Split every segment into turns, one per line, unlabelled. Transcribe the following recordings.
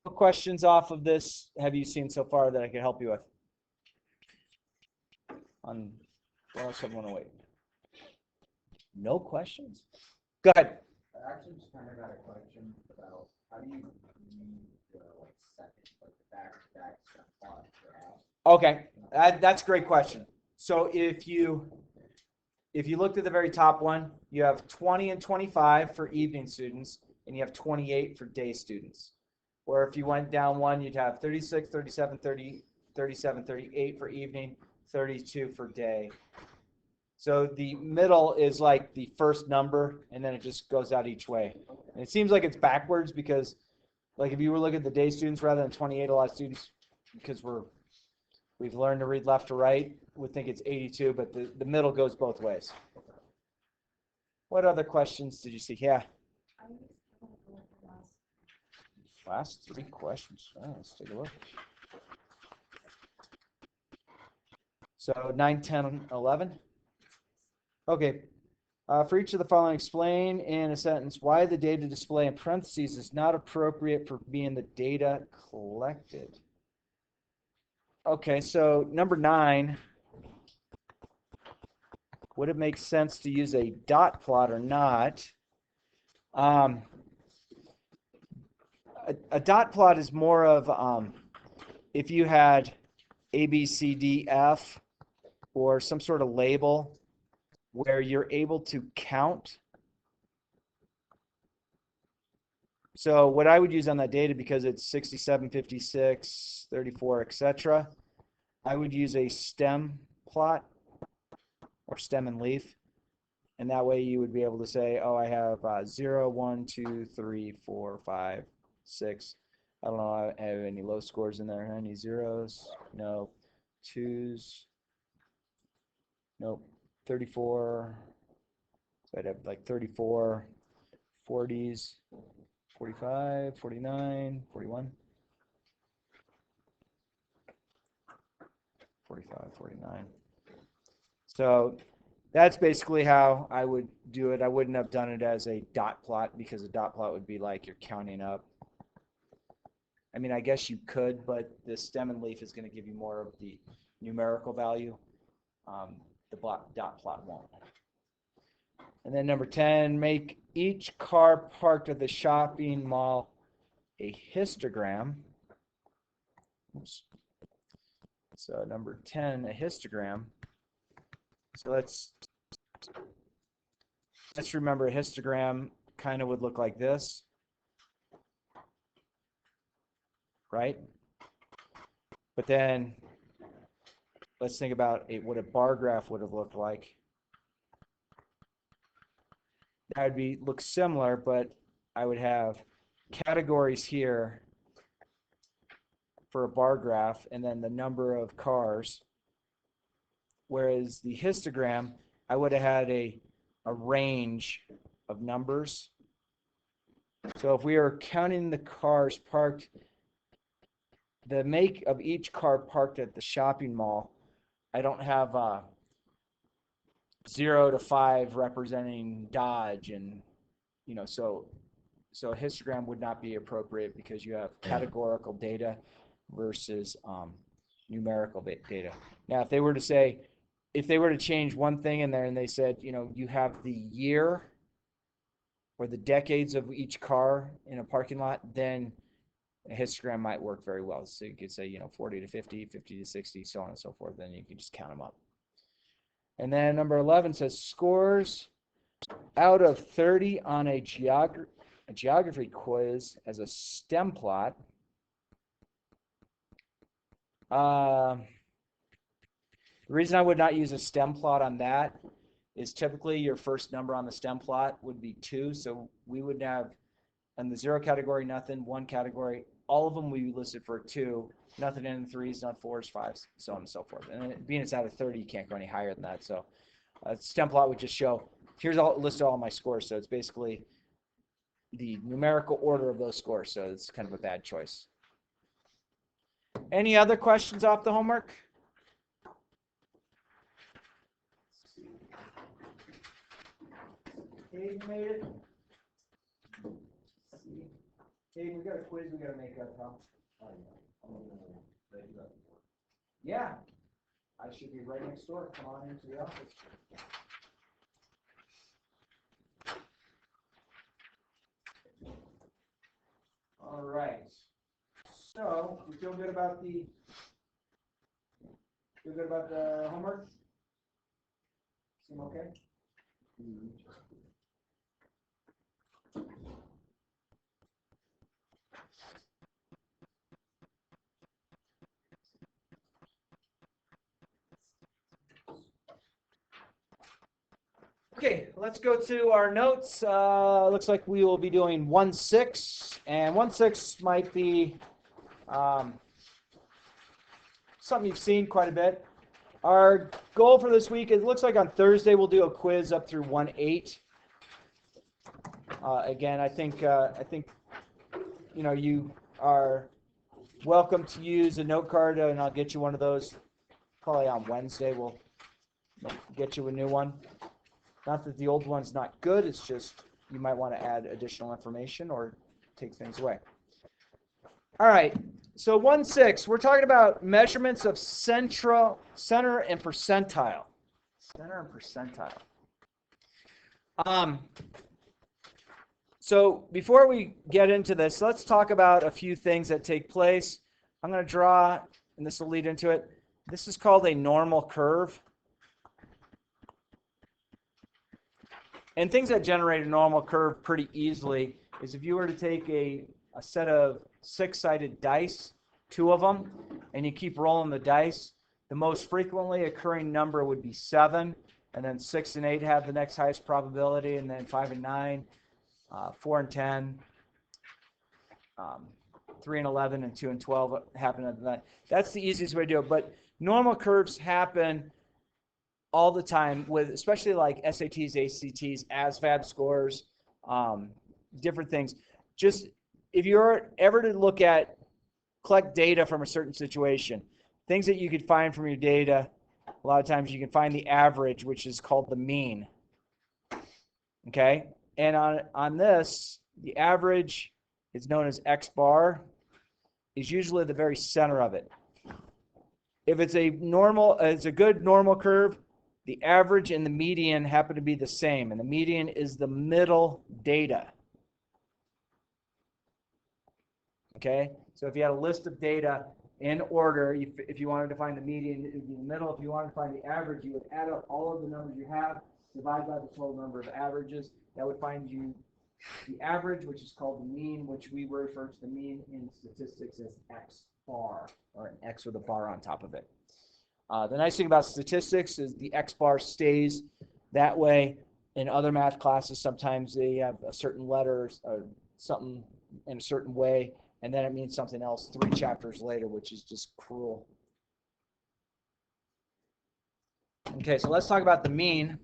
What questions off of this have you seen so far that I could help you with? On well, someone away. No questions? Go ahead.
I actually just kind of got a question about how do you read the second, the back-to-back plot graph?
Okay, that's a great question. So if you looked at the very top one, you have 20 and 25 for evening students, and you have 28 for day students. Or if you went down one, you'd have 36, 37, 30, 37, 38 for evening, 32 for day. So the middle is like the first number, and then it just goes out each way. And it seems like it's backwards because, like, if you were looking at the day students rather than 28, a lot of students, because we've learned to read left to right, would think it's 82, but the middle goes both ways. What other questions did you see? Yeah. Last 3 questions. Oh, let's take a look. So 9, 10, 11. Okay. For each of the following, explain in a sentence why the data display in parentheses is not appropriate for being the data collected. Okay, so number 9, would it make sense to use a dot plot or not? A dot plot is more of if you had A, B, C, D, F, or some sort of label where you're able to count. So what I would use on that data, because it's 67, 56, 34, etc., I would use a stem plot or stem and leaf. And that way you would be able to say, oh, I have 0, 1, 2, 3, 4, 5, 6. I don't know if I have any low scores in there. Any zeros? No. Twos? Nope. 34. So I'd have like 34, 40s, 45, 49, 41. 45, 49. So that's basically how I would do it. I wouldn't have done it as a dot plot because a dot plot would be like you're counting up. I mean, I guess you could, but the stem and leaf is going to give you more of the numerical value. The dot plot won't. And then number 10, make each car parked at the shopping mall a histogram. Oops. So number 10, a histogram. So let's remember a histogram kind of would look like this, right? But then let's think about what a bar graph would have looked like. That would look similar, but I would have categories here for a bar graph and then the number of cars. Whereas the histogram, I would have had a range of numbers. So if we are counting the cars parked, the make of each car parked at the shopping mall, I don't have 0 to 5 representing Dodge, and so a histogram would not be appropriate because you have categorical data versus numerical data. Now, if they were to change one thing in there and they said, you have the year or the decades of each car in a parking lot, then a histogram might work very well. So you could say, 40 to 50, 50 to 60, so on and so forth. Then you can just count them up. And then number 11 says scores out of 30 on a geography quiz as a stem plot. The reason I would not use a stem plot on that is typically your first number on the stem plot would be 2. So we would have in the 0 category, nothing, 1 category, all of them we listed for 2, nothing in the 3s, not 4s, 5s, so on and so forth. And being it's out of 30, you can't go any higher than that. So stem plot would just show, here's listed all my scores. So it's basically the numerical order of those scores. So it's kind of a bad choice. Any other questions off the homework? Dave made it. Hey, we got a quiz we got to make up, huh?
Oh, yeah. They do that before.
Yeah. I should be right next door. Come on into the office. All right. So, we feel good about the homework? Seem okay? Okay, let's go to our notes. Looks like we will be doing 1-6, and 1-6 might be something you've seen quite a bit. Our goal for this week, it looks like on Thursday we'll do a quiz up through 1-8. Again, I think you are welcome to use a note card, and I'll get you one of those probably on Wednesday. We'll get you a new one. Not that the old one's not good, it's just you might want to add additional information or take things away. All right, so 1-6, we're talking about measurements of center and percentile. Center and percentile. So before we get into this, let's talk about a few things that take place. I'm going to draw, and this will lead into it. This is called a normal curve. And things that generate a normal curve pretty easily is if you were to take a set of 6-sided dice, 2 of them, and you keep rolling the dice, the most frequently occurring number would be 7, and then 6 and 8 have the next highest probability, and then 5 and 9, 4 and 10, 3 and 11, and 2 and 12 happen at that. That's the easiest way to do it. But normal curves happen all the time with, especially like SATs, ACTs, ASVAB scores, different things. Just if you're ever to collect data from a certain situation, things that you could find from your data, a lot of times you can find the average, which is called the mean. Okay? And on this, the average is known as X bar, is usually the very center of it. If it's a good normal curve, the average and the median happen to be the same, and the median is the middle data. Okay? So if you had a list of data in order, if you wanted to find the median, it would be the middle. If you wanted to find the average, you would add up all of the numbers you have, divide by the total number of averages. That would find you the average, which is called the mean, which we refer to the mean in statistics as X bar, or an X with a bar on top of it. The nice thing about statistics is the X bar stays that way. In other math classes, sometimes they have a certain letter or something in a certain way, and then it means something else 3 chapters later, which is just cruel. Okay, so let's talk about the mean.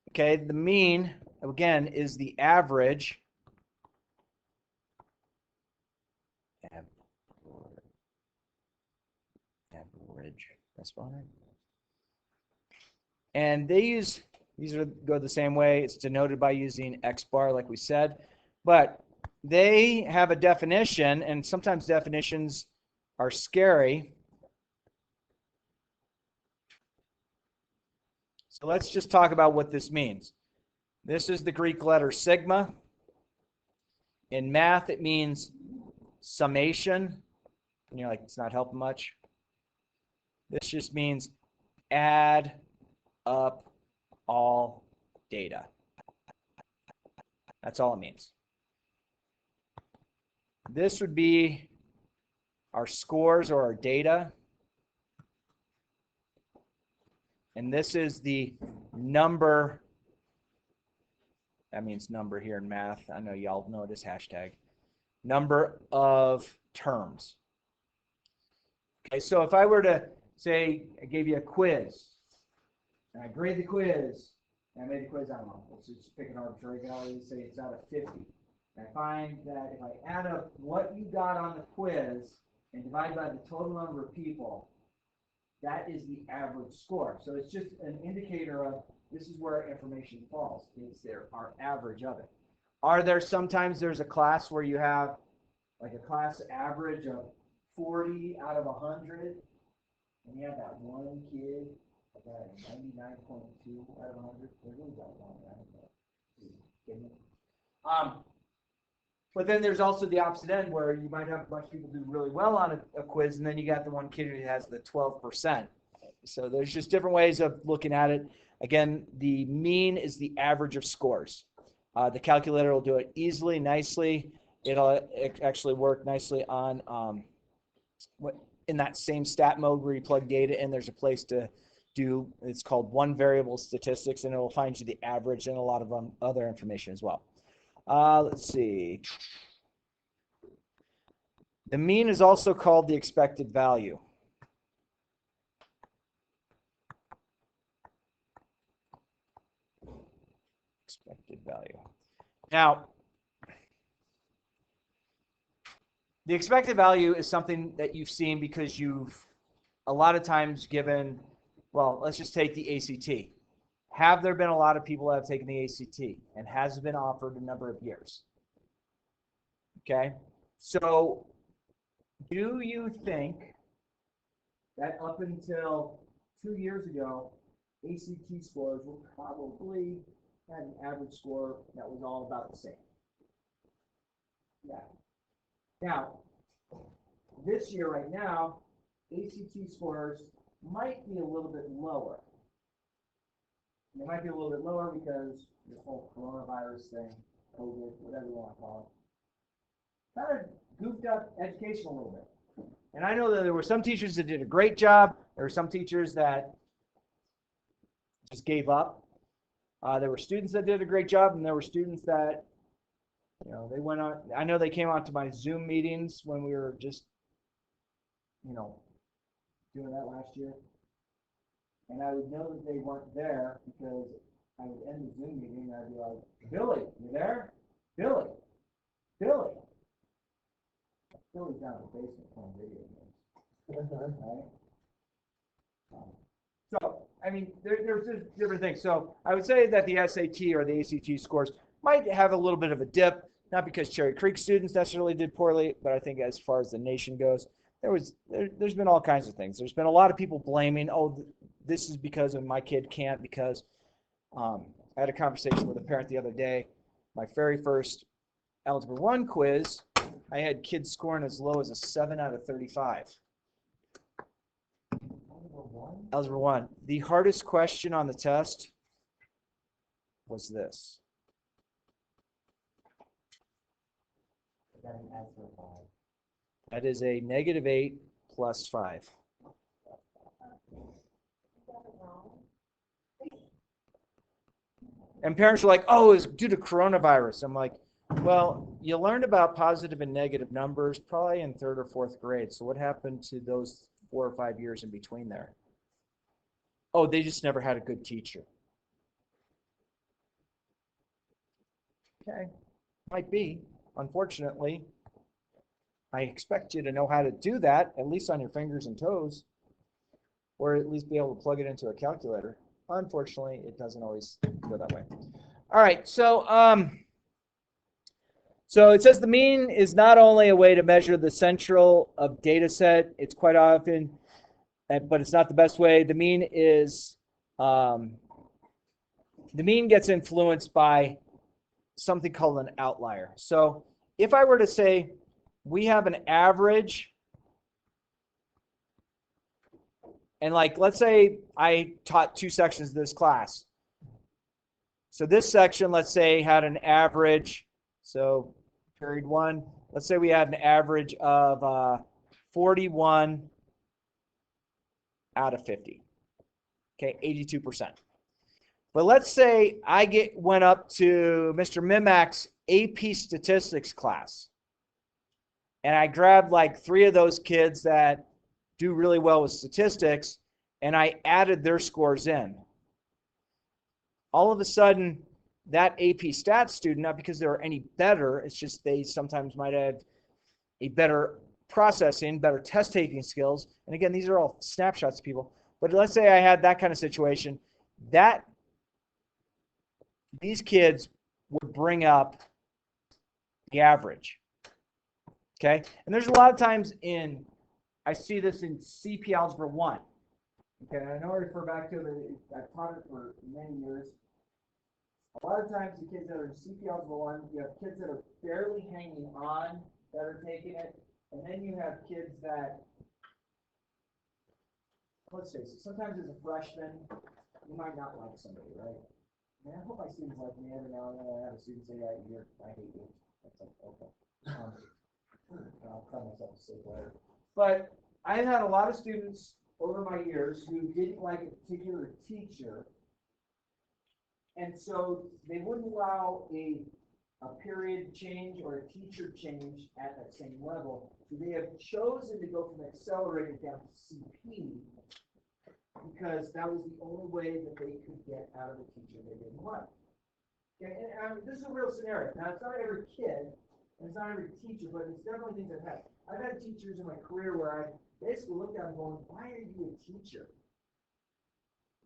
Okay, the mean, again, is the average. Average. That's fine. And these go the same way. It's denoted by using X bar, like we said. But they have a definition, and sometimes definitions are scary. So let's just talk about what this means. This is the Greek letter sigma. In math, it means summation. And you're like, it's not helping much. This just means add up all data. That's all it means. This would be our scores or our data. And this is the number. That means number here in math. I know y'all know this hashtag. Number of terms. Okay, so if I were to say I gave you a quiz, and I grade the quiz, and I made the quiz, I don't know, let's just pick an arbitrary value, say it's out of 50. And I find that if I add up what you got on the quiz and divide by the total number of people, that is the average score. So it's just an indicator of this is where information falls. It's our average of it. Are there sometimes there's a class where you have like a class average of 40 out of 100, and you have that one kid that got a 99.2 out of 100? There's really got one, right? But then there's also the opposite end where you might have a bunch of people do really well on a quiz, and then you got the one kid who has the 12%. So there's just different ways of looking at it. Again, the mean is the average of scores. The calculator will do it easily, nicely. It'll actually work nicely on in that same stat mode where you plug data in. There's a place to do, it's called one variable statistics, and it will find you the average and a lot of other information as well. Let's see. The mean is also called the expected value. Expected value. Now, the expected value is something that you've seen because you've a lot of times given, well, let's just take the ACT. Have there been a lot of people that have taken the ACT, and has it been offered a number of years? Okay, so do you think that up until 2 years ago, ACT scores were probably had an average score that was all about the same? Yeah. Now, this year right now, ACT scores might be a little bit lower. They might be a little bit lower because this whole coronavirus thing, COVID, whatever you want to call it, kind of goofed up education a little bit. And I know that there were some teachers that did a great job. There were some teachers that just gave up. There were students that did a great job, and there were students that, you know, they went on. I know they came out to my Zoom meetings when we were just, you know, doing that last year. And I would know that they weren't there because I would end the Zoom meeting and I'd be like, Billy, you there? Billy. Billy. Billy's down in the basement playing video games. Right? So, I mean, there's just different things. So I would say that the SAT or the ACT scores might have a little bit of a dip, not because Cherry Creek students necessarily did poorly, but I think as far as the nation goes, there's been all kinds of things. There's been a lot of people blaming, oh, this is because of my kid can't, because I had a conversation with a parent the other day. My very first Algebra 1 quiz, I had kids scoring as low as a 7 out of 35. Algebra 1. The hardest question on the test was this. That is a -8 plus 5. And parents are like, oh, it's due to coronavirus. I'm like, well, you learned about positive and negative numbers probably in 3rd or 4th grade. So what happened to those 4 or 5 years in between there? Oh, they just never had a good teacher. Okay, might be. Unfortunately, I expect you to know how to do that, at least on your fingers and toes, or at least be able to plug it into a calculator. Unfortunately, it doesn't always go that way. All right, so it says the mean is not only a way to measure the central of data set, it's quite often, but it's not the best way. The mean is, the mean gets influenced by something called an outlier. So if I were to say we have an average, and like, let's say I taught 2 sections of this class. So this section, let's say, had an average, so period 1, let's say we had an average of 41 out of 50. Okay, 82%. But let's say I went up to Mr. Mimac's AP statistics class, and I grabbed like 3 of those kids that do really well with statistics, and I added their scores in. All of a sudden, that AP stats student, not because they were any better, it's just they sometimes might have a better processing, better test taking skills. And again, these are all snapshots of people. But let's say I had that kind of situation, that these kids would bring up the average. Okay? And there's a lot of times I see this in CP Algebra 1. Okay, and I know I refer back to it, I've taught it for many years. A lot of times the kids that are in CP Algebra 1, you have kids that are barely hanging on that are taking it, and then you have kids that, let's face it, sometimes as a freshman, you might not like somebody, right? Man, I hope my students like me. Every now and then I have a student say, I hate you. That's like, okay. I'll tell myself to say later. But I've had a lot of students over my years who didn't like a particular teacher, and so they wouldn't allow a period change or a teacher change at that same level. So they have chosen to go from accelerated down to CP because that was the only way that they could get out of a teacher they didn't like. Okay, and this is a real scenario. Now, it's not every kid, and it's not every teacher, but it's definitely things I've had. I've had teachers in my career where I basically looked at them going, why are you a teacher?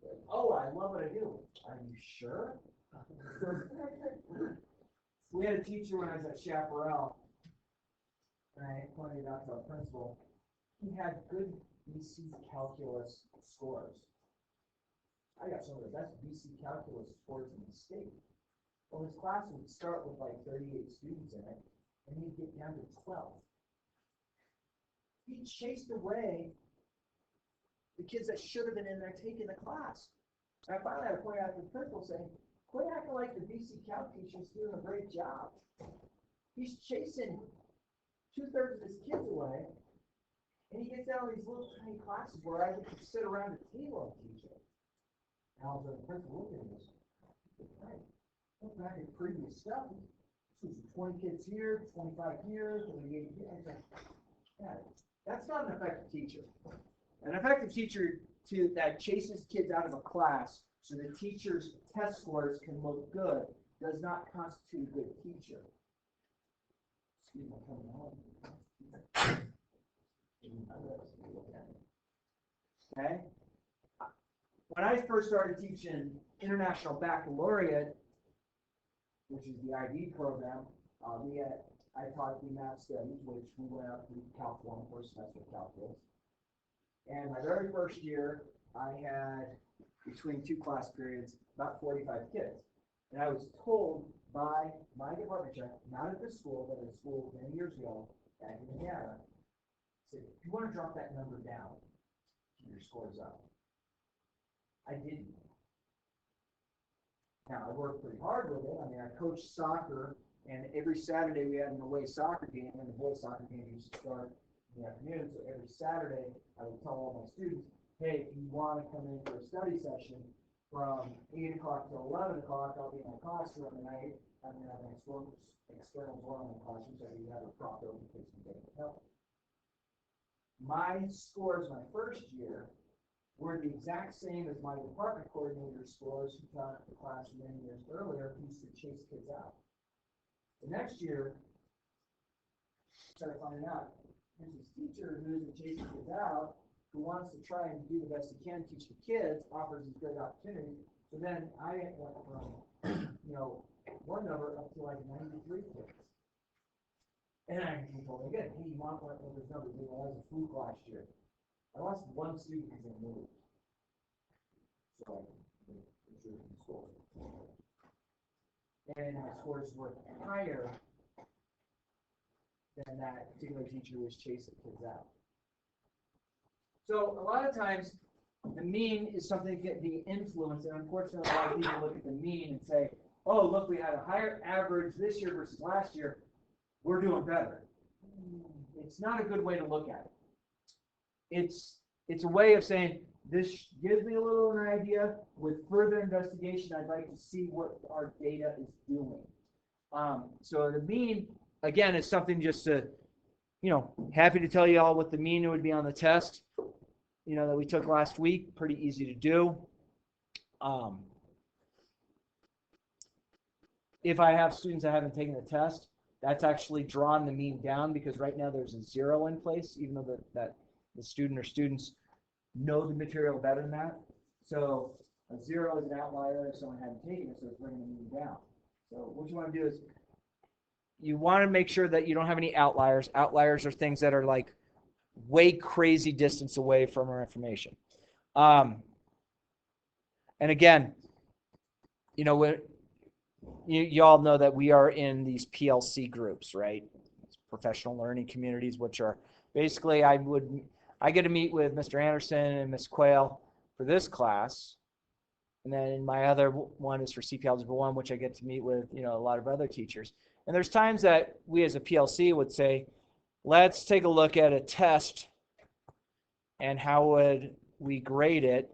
Like, oh, I love what I do. Are you sure? We had a teacher when I was at Chaparral, and I pointed out to our principal, he had good BC calculus scores. I got some of the best BC calculus scores in the state. Well, his class would start with like 38 students in it, and he'd get down to 12. He chased away the kids that should have been in there taking the class. And I finally had to point out to the principal saying, quit acting like the BC Calc teacher's doing a great job. He's chasing 2/3 of his kids away, and he gets down to these little tiny classes where I get to sit around the table and teach it. And I was like, the principal looked at me and said, hey, look back at previous stuff. This was 20 kids here, 25 here, 38 here. I was like, yeah, that's not an effective teacher. An effective teacher that chases kids out of a class so the teacher's test scores can look good does not constitute a good teacher. Excuse me, coming on. Okay? When I first started teaching International Baccalaureate, which is the IB program, I taught the math studies, which we went up to Calc 1 for a semester of calculus. And my very first year, I had, between two class periods, about 45 kids. And I was told by my department chair, not at this school, but at a school many years ago, back in Indiana, said, if you want to drop that number down, keep your scores up. I didn't. Now, I worked pretty hard with it. I mean, I coached soccer, and every Saturday we had an away soccer game, and the boys' soccer game used to start in the afternoon. So every Saturday, I would tell all my students, hey, if you want to come in for a study session from 8 o'clock to 11 o'clock, I'll be in my classroom, and I have an external door in my classroom, so you have a prop open in case you get help. My scores my first year were the exact same as my department coordinator scores who taught the class many years earlier who used to chase kids out. The next year, I started finding out there's this teacher who isn't chasing kids out, who wants to try and do the best he can, teach the kids, offers these great opportunities. So then I went from, one number up to like 93 kids. And I told them again, hey, you want what this number do? I was a fluke last year. I lost one student because they moved. So and my scores were higher than that particular teacher who was chasing kids out. So a lot of times, the mean is something that can be influenced, and unfortunately, a lot of people look at the mean and say, oh, look, we had a higher average this year versus last year. We're doing better. It's not a good way to look at it. It's a way of saying, this gives me a little an idea. With further investigation, I'd like to see what our data is doing. So the mean, again, is something just to, happy to tell you all what the mean would be on the test, that we took last week. Pretty easy to do. If I have students that haven't taken the test, that's actually drawn the mean down because right now there's a 0 in place, even though that the student or students know the material better than that. So a 0 is an outlier if someone hadn't taken it, so it's bringing the mean down. So what you want to do is you want to make sure that you don't have any outliers. Outliers are things that are like way crazy distance away from our information. And again, you know, you all know that we are in these PLC groups, right? Professional learning communities, which are basically I get to meet with Mr. Anderson and Ms. Quayle for this class, and then my other one is for CP Algebra 1, which I get to meet with, you know, a lot of other teachers. And there's times that we as a PLC would say, let's take a look at a test and how would we grade it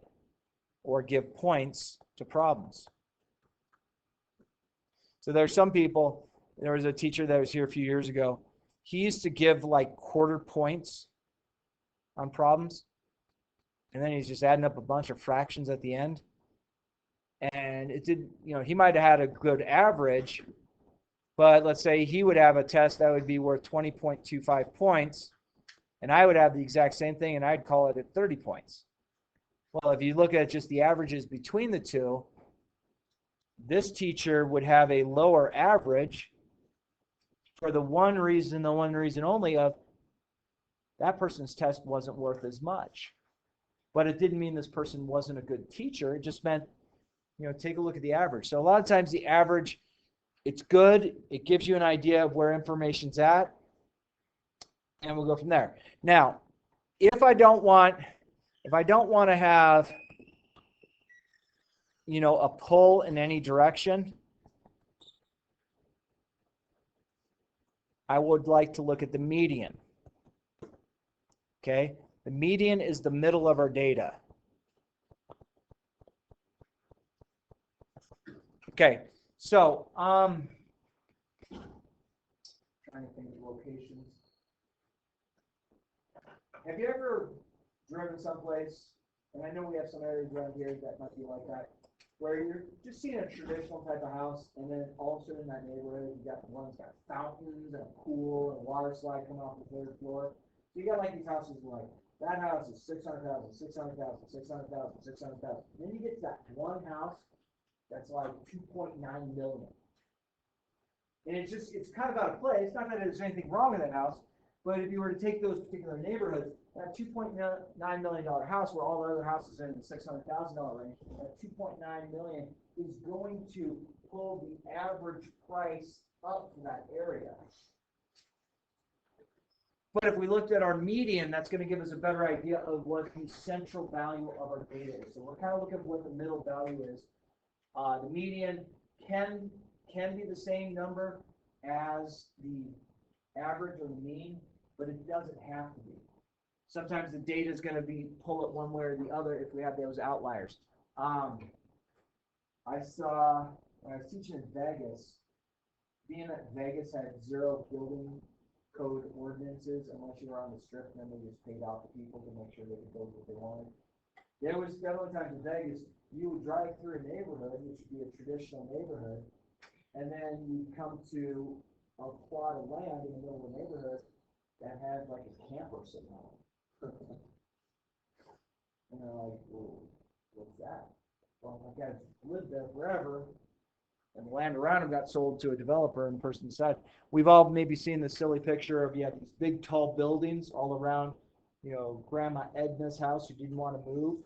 or give points to problems. So there's some people, there was a teacher that was here a few years ago. He used to give like quarter points on problems, and then he's just adding up a bunch of fractions at the end. And it did, you know, he might have had a good average, but let's say he would have a test that would be worth 20.25 points, and I would have the exact same thing, and I'd call it at 30 points. Well, if you look at just the averages between the two, this teacher would have a lower average for the one reason only of that person's test wasn't worth as much. But it didn't mean this person wasn't a good teacher. It just meant, you know, take a look at the average. So a lot of times the average, it's good. It gives you an idea of where information's at, and we'll go from there. Now, if I don't want to have, you know, a pull in any direction, I would like to look at the median. Okay, the median is the middle of our data. Okay, so trying to think of locations. Have you ever driven someplace, and I know we have some areas around here that might be like that, where you're just seeing a traditional type of house, and then all of a sudden in that neighborhood, you got one that's got fountains and a pool and a water slide coming off the third floor. So you got like these houses like, that house is 600,000, 600,000, 600,000, 600,000. Then you get to that one house that's like 2.9 million. And it's kind of out of place. Not that there's anything wrong with that house, but if you were to take those particular neighborhoods, that $2.9 million house where all the other houses are in the $600,000 range, that 2.9 million is going to pull the average price up for that area. But if we looked at our median, that's going to give us a better idea of what the central value of our data is. So we're kind of looking at what the middle value is. The median can be the same number as the average or the mean, but it doesn't have to be. Sometimes the data is going to pull it one way or the other if we have those outliers. I saw when I was teaching in Vegas, being that Vegas had 0 building code ordinances unless you were on the strip, and then they just paid off the people to make sure they could build what they wanted. There was several times in Vegas, you would drive through a neighborhood, which would be a traditional neighborhood, and then you come to a plot of land in the middle of the neighborhood that had like a camper sitting on it. And they're like, well, what's that? Well, my guys lived there forever, and the land around him got sold to a developer, and the person decided. We've all maybe seen the silly picture of you have these big tall buildings all around, you know, Grandma Edna's house who didn't want to move.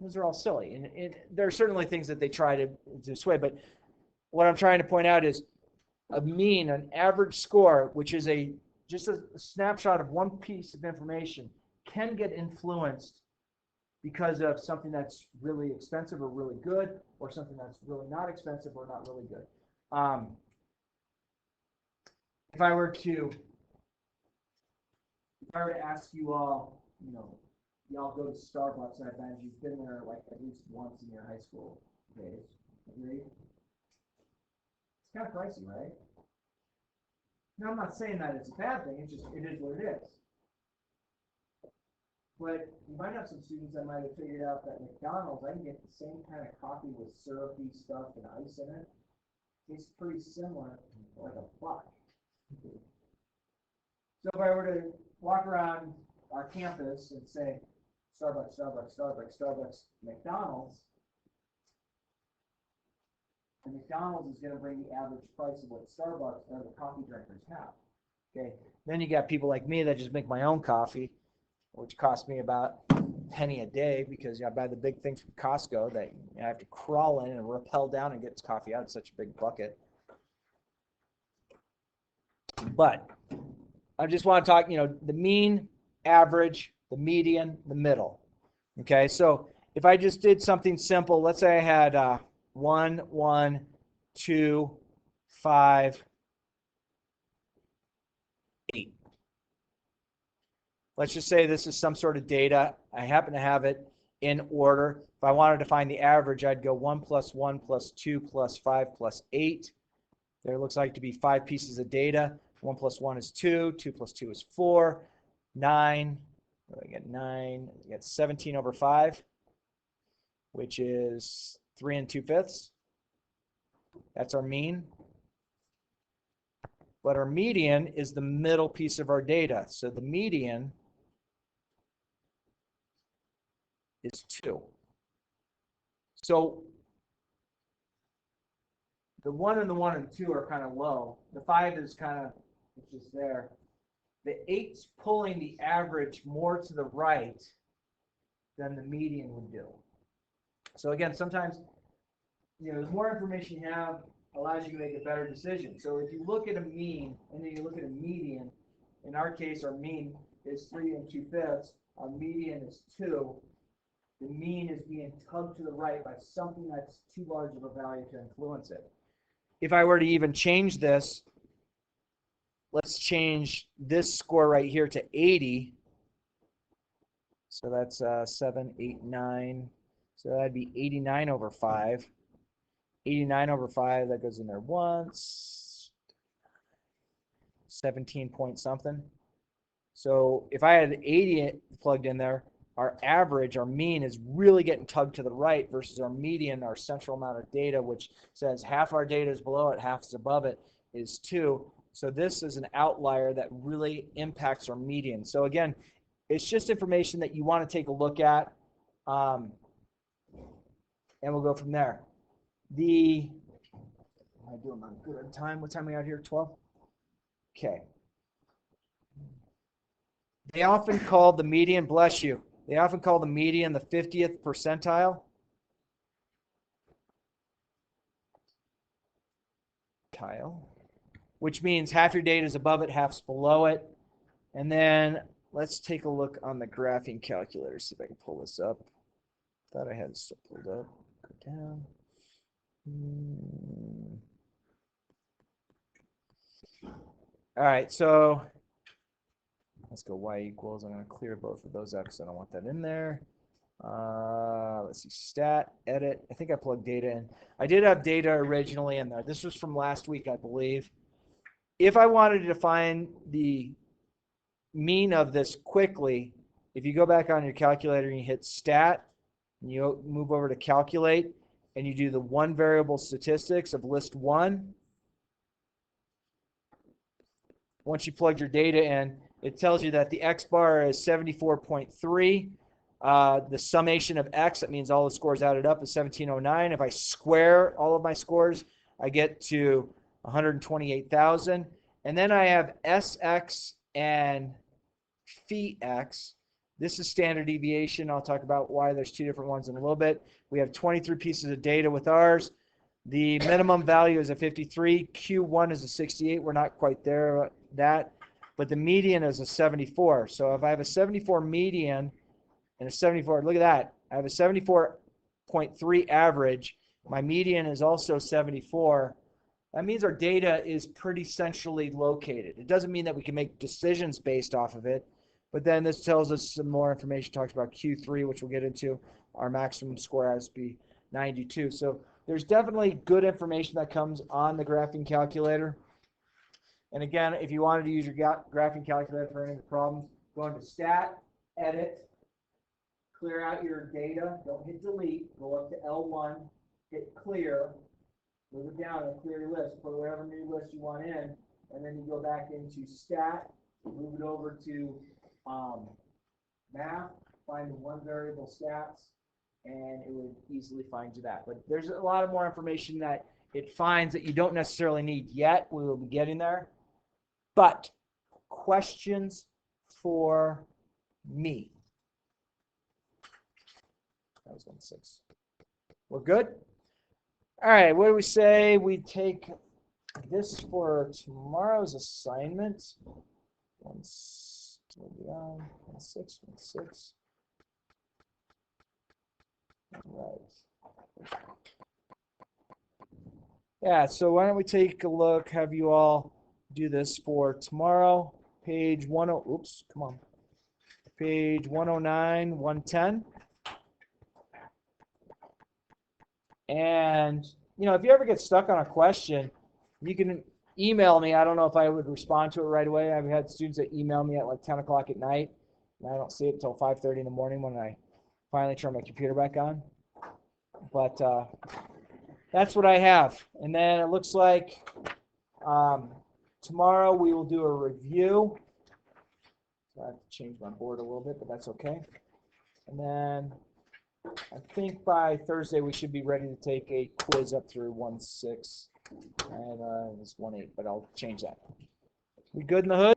Those are all silly, and there are certainly things that they try to dissuade, but what I'm trying to point out is a mean, an average score, which is just a snapshot of one piece of information, can get influenced because of something that's really expensive or really good, or something that's really not expensive or not really good. If I were to ask you all, you know, y'all go to Starbucks, and I bet you've been there like at least once in your high school days. Agree? It's kind of pricey, right? Now, I'm not saying that it's a bad thing. It is what it is. But you might have some students that might have figured out that McDonald's, I can get the same kind of coffee with syrupy stuff and ice in it. It's pretty similar, like a buck. So if I were to walk around our campus and say, Starbucks, Starbucks, Starbucks, Starbucks, McDonald's, and McDonald's is going to bring the average price of what Starbucks or the coffee drinkers have. Okay. Then you got people like me that just make my own coffee, which costs me about a penny a day because I buy the big things from Costco that I have to crawl in and rappel down and get this coffee out of such a big bucket. But I just want to talk, the mean, average, the median, the middle. Okay, so if I just did something simple, let's say I had 1, 1, 2, 5, 8. Let's just say this is some sort of data. I happen to have it in order. If I wanted to find the average, I'd go 1 plus 1 plus 2 plus 5 plus 8. There looks like to be 5 pieces of data. 1 plus 1 is 2. 2 plus 2 is 4. 9. I get 9. I get 17 over 5, which is 3 2/5. That's our mean. But our median is the middle piece of our data. So the median is 2. So the 1 and the 1 and 2 are kind of low. The 5 is kind of, it's just there. The 8's pulling the average more to the right than the median would do. So again, sometimes, the more information you have allows you to make a better decision. So if you look at a mean and then you look at a median, in our case, our mean is 3 2/5. Our median is 2. The mean is being tugged to the right by something that's too large of a value to influence it. If I were to even change this, let's change this score right here to 80. So that's 7, 8, 9. So that'd be 89 over 5. 89 over 5, that goes in there once. 17 point something. So if I had 80 plugged in there, our average, our mean, is really getting tugged to the right versus our median, our central amount of data, which says half our data is below it, half is above it, is 2. So this is an outlier that really impacts our median. So again, it's just information that you want to take a look at, and we'll go from there. Am I doing my good on time? What time are we out here? 12? Okay. They often call the median, bless you, they often call the median the 50th percentile. Which means half your data is above it, half's below it. And then let's take a look on the graphing calculator, see if I can pull this up. Thought I had it still pulled up. Go down. All right, so let's go y equals. I'm going to clear both of those out because I don't want that in there. Let's see, stat, edit. I think I plugged data in. I did have data originally in there. This was from last week, I believe. If I wanted to find the mean of this quickly, if you go back on your calculator and you hit stat, and you move over to calculate, and you do the one variable statistics of list 1, once you plug your data in, it tells you that the x bar is 74.3. The summation of x, that means all the scores added up, is 1709. If I square all of my scores, I get to 128,000. And then I have SX and phi x. This is standard deviation. I'll talk about why there's 2 different ones in a little bit. We have 23 pieces of data with ours. The minimum value is a 53. Q1 is a 68. We're not quite there that, but the median is a 74. So if I have a 74 median and a 74, look at that. I have a 74.3 average. My median is also 74. That means our data is pretty centrally located. It doesn't mean that we can make decisions based off of it, but then this tells us some more information. Talks about Q3, which we'll get into. Our maximum score has to be 92. So there's definitely good information that comes on the graphing calculator. And again, if you wanted to use your graphing calculator for any of the problems, go into Stat, Edit, clear out your data. Don't hit Delete. Go up to L1, hit Clear, move it down and clear your list. Put whatever new list you want in, and then you go back into Stat, move it over to Math, find the one variable stats, and it would easily find you that. But there's a lot of more information that it finds that you don't necessarily need yet. We will be getting there. But questions for me. That was 1-6. We're good? All right, what do we say? We take this for tomorrow's assignment. 1-6, 1-6. All right. Yeah, so why don't we take a look, have you all do this for tomorrow. Page 10, oops, come on. Page 109, 110. And, you know, if you ever get stuck on a question, you can email me. I don't know if I would respond to it right away. I've had students that email me at like 10 o'clock at night, and I don't see it until 5:30 in the morning when I finally turn my computer back on. But that's what I have. And then it looks like tomorrow we will do a review. So I have to change my board a little bit, but that's okay. And then I think by Thursday we should be ready to take a quiz up through 1-6. And it's 1-8, but I'll change that. We good in the hood?